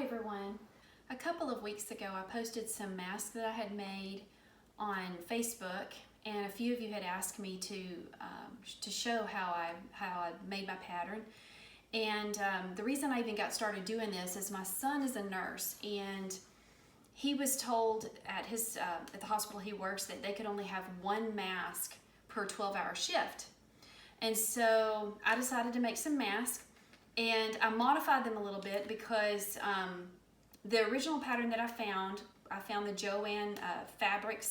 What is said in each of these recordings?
everyone. A couple of weeks ago I posted some masks that I had made on Facebook, and a few of you had asked me to show how I made my pattern. And the reason I even got started doing this is my son is a nurse, and he was told at the hospital he works that they could only have one mask per 12-hour shift. And so I decided to make some masks, and I modified them a little bit because the original pattern that I found the Joanne Fabric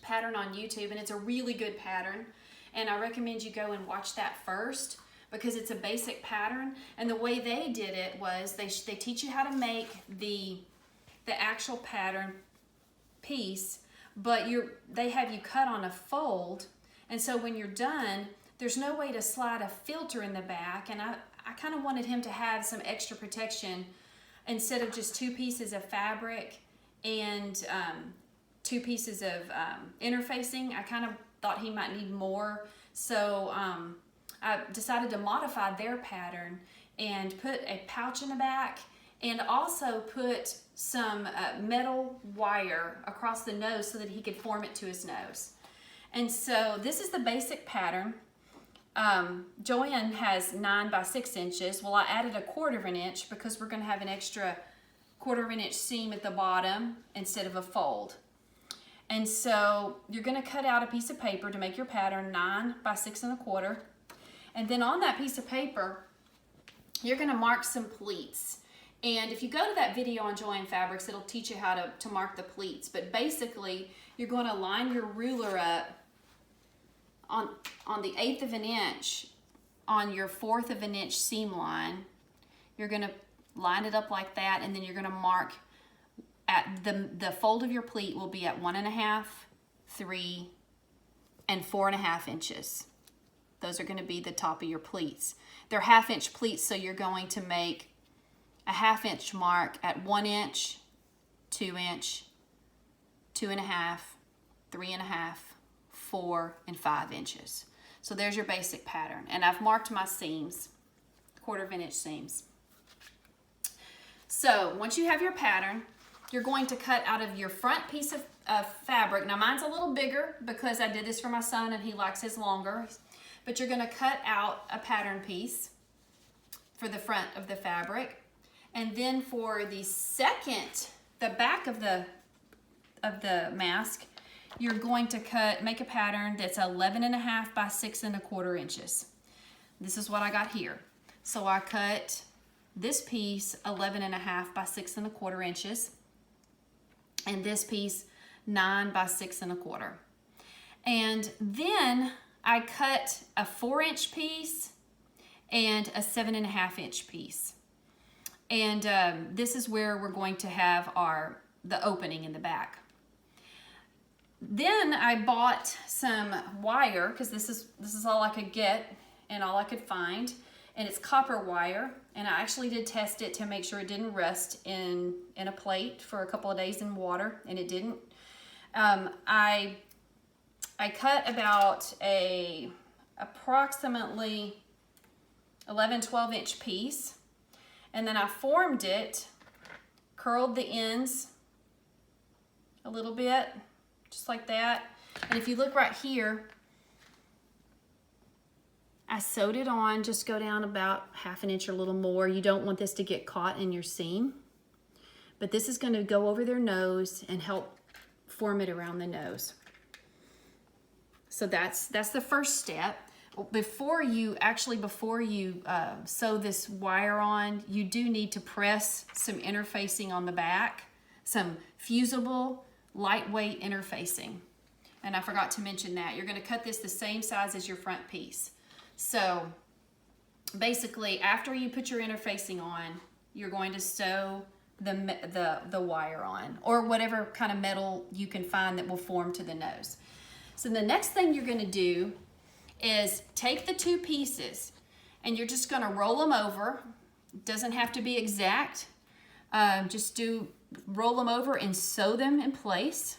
Pattern on YouTube, and it's a really good pattern, and I recommend you go and watch that first because it's a basic pattern. And the way they did it was they teach you how to make the actual pattern piece, but they have you cut on a fold, and so when you're done, there's no way to slide a filter in the back, and I kind of wanted him to have some extra protection instead of just two pieces of fabric and two pieces of interfacing. I kind of thought he might need more, so I decided to modify their pattern and put a pouch in the back and also put some metal wire across the nose so that he could form it to his nose. And so this is the basic pattern. Joanne has 9 by 6 inches. Well, I added 1/4 of an inch because we're going to have an extra 1/4 of an inch seam at the bottom instead of a fold. And so you're going to cut out a piece of paper to make your pattern 9 by 6 1/4. And then on that piece of paper, you're going to mark some pleats. And if you go to that video on Joanne Fabrics, it'll teach you how to mark the pleats. But basically, you're going to line your ruler up on the 1/8 of an inch on your 1/4 of an inch seam line. You're going to line it up like that, and then you're going to mark at the fold of your pleat will be at 1.5, 3, and 4.5 inches. Those are going to be the top of your pleats. They're 1/2 inch pleats, so you're going to make a 1/2 inch mark at 1 inch, 2 inch, 2.5, 3.5, 4, and 5 inches. So there's your basic pattern. And I've marked my seams, 1/4 of an inch seams. So once you have your pattern, you're going to cut out of your front piece of fabric. Now mine's a little bigger because I did this for my son and he likes his longer. But you're going to cut out a pattern piece for the front of the fabric. And then for the back of the mask, you're going to make a pattern that's 11.5 by 6 1/4 inches. This is what I got here. So I cut this piece 11.5 by 6 1/4 inches, and this piece 9 by 6 1/4. And then I cut a 4-inch piece and a 7.5 inch piece. And this is where we're going to have the opening in the back. Then I bought some wire because this is all I could get and all I could find, and it's copper wire. And I actually did test it to make sure it didn't rust in a plate for a couple of days in water, and it didn't. I cut about approximately 11-12 inch piece, and then I formed it, curled the ends a little bit, just like that. And if you look right here, I sewed it on, just go down about 1/2 inch or a little more. You don't want this to get caught in your seam, but this is going to go over their nose and help form it around the nose. So that's the first step. Before you sew this wire on, you do need to press some interfacing on the back, some fusible, lightweight interfacing. And I forgot to mention that. You're going to cut this the same size as your front piece. So basically, after you put your interfacing on, you're going to sew the wire on, or whatever kind of metal you can find that will form to the nose. So the next thing you're going to do is take the two pieces and you're just going to roll them over. It doesn't have to be exact. Roll them over and sew them in place.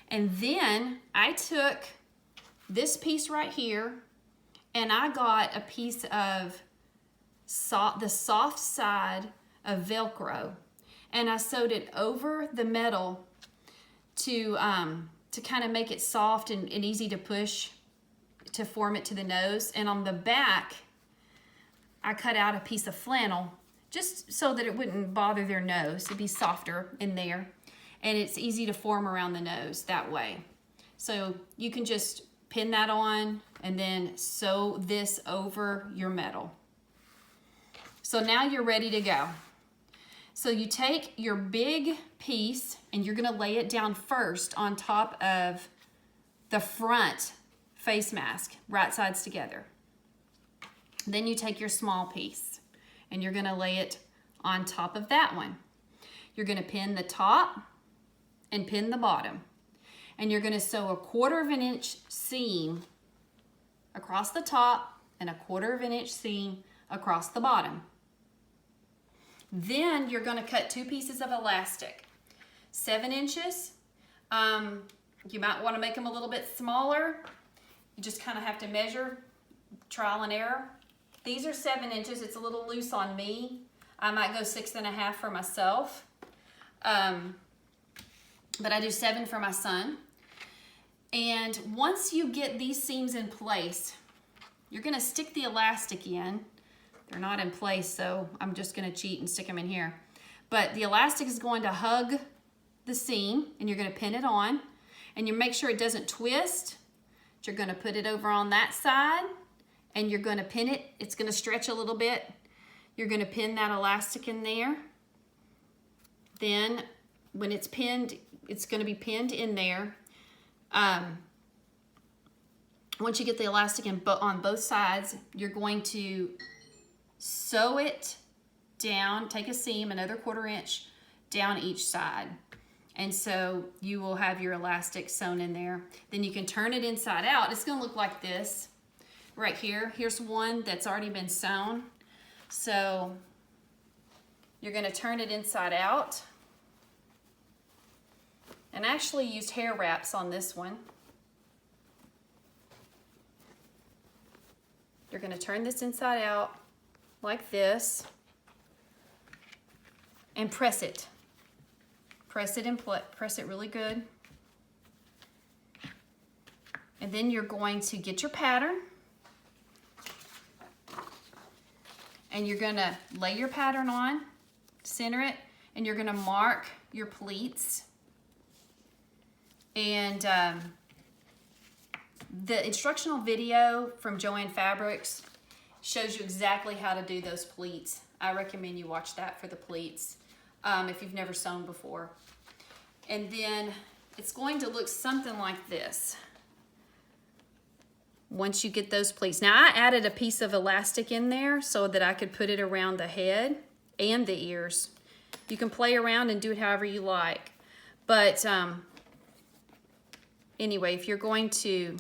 And then I took this piece right here and I got a piece of the soft side of Velcro, and I sewed it over the metal to kind of make it soft and easy to push to form it to the nose. And on the back, I cut out a piece of flannel just so that it wouldn't bother their nose. It'd be softer in there, and it's easy to form around the nose that way. So you can just pin that on and then sew this over your metal. So now you're ready to go. So you take your big piece and you're gonna lay it down first on top of the front face mask, right sides together. Then you take your small piece and you're gonna lay it on top of that one. You're gonna pin the top and pin the bottom. And you're gonna sew a 1/4 of an inch seam across the top and a 1/4 of an inch seam across the bottom. Then you're gonna cut 2 pieces of elastic, 7 inches. You might wanna make them a little bit smaller. You just kind of have to measure, trial and error. These are 7 inches, it's a little loose on me. I might go 6.5 for myself. But I do 7 for my son. And once you get these seams in place, you're gonna stick the elastic in. They're not in place, so I'm just gonna cheat and stick them in here. But the elastic is going to hug the seam, and you're gonna pin it on, and you make sure it doesn't twist. You're gonna put it over on that side, and you're gonna pin it. It's gonna stretch a little bit. You're gonna pin that elastic in there. Then when it's pinned, it's gonna be pinned in there. Once you get the elastic in on both sides, you're going to sew it down, take a seam, another 1/4 inch down each side. And so you will have your elastic sewn in there. Then you can turn it inside out. It's gonna look like this right here. Here's one that's already been sewn. So you're gonna turn it inside out. And I actually used hair wraps on this one. You're gonna turn this inside out like this and press it. Press it and press it really good. And then you're going to get your pattern and you're gonna lay your pattern on, center it, and you're gonna mark your pleats. And the instructional video from Joanne Fabrics shows you exactly how to do those pleats. I recommend you watch that for the pleats if you've never sewn before. And then it's going to look something like this once you get those pleats. Now I added a piece of elastic in there so that I could put it around the head and the ears. You can play around and do it however you like. But anyway, if you're going to,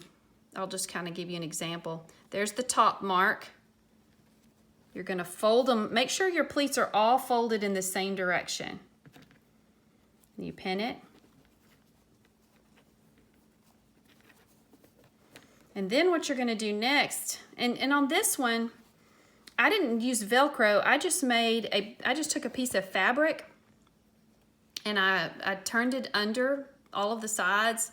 I'll just kind of give you an example. There's the top mark. You're gonna fold them. Make sure your pleats are all folded in the same direction. You pin it. And then what you're gonna do next, and on this one, I didn't use Velcro. I just took a piece of fabric and I turned it under all of the sides,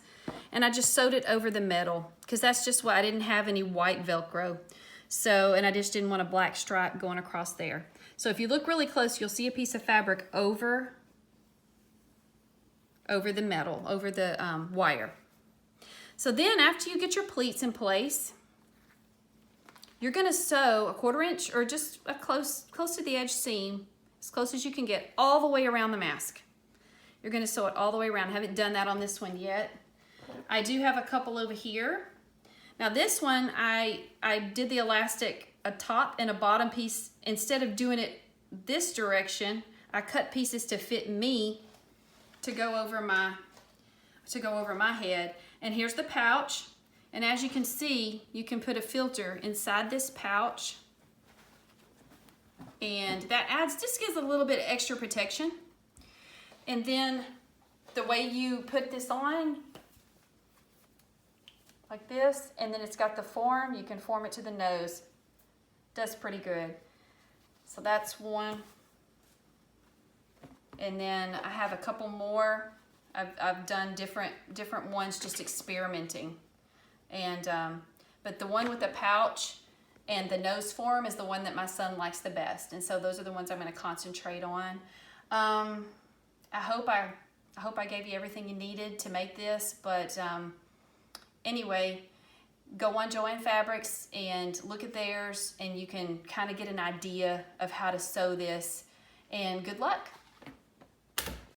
and I just sewed it over the metal because that's just what I didn't have any white Velcro. So, and I just didn't want a black stripe going across there. So if you look really close, you'll see a piece of fabric over the metal, over the wire. So then after you get your pleats in place, you're gonna sew a 1/4 inch or just a close to the edge seam, as close as you can get, all the way around the mask. You're gonna sew it all the way around. I haven't done that on this one yet. I do have a couple over here. Now this one, I did the elastic, a top and a bottom piece. Instead of doing it this direction, I cut pieces to fit me to go over my head. And here's the pouch. And as you can see, you can put a filter inside this pouch. And that just gives a little bit of extra protection. And then the way you put this on, like this, and then it's got the form. You can form it to the nose. Does pretty good. So that's one. And then I have a couple more. I've done different ones, just experimenting. And but the one with the pouch and the nose form is the one that my son likes the best. And so those are the ones I'm going to concentrate on. I hope I gave you everything you needed to make this. But anyway, go on Joanne Fabrics and look at theirs, and you can kind of get an idea of how to sew this. And good luck.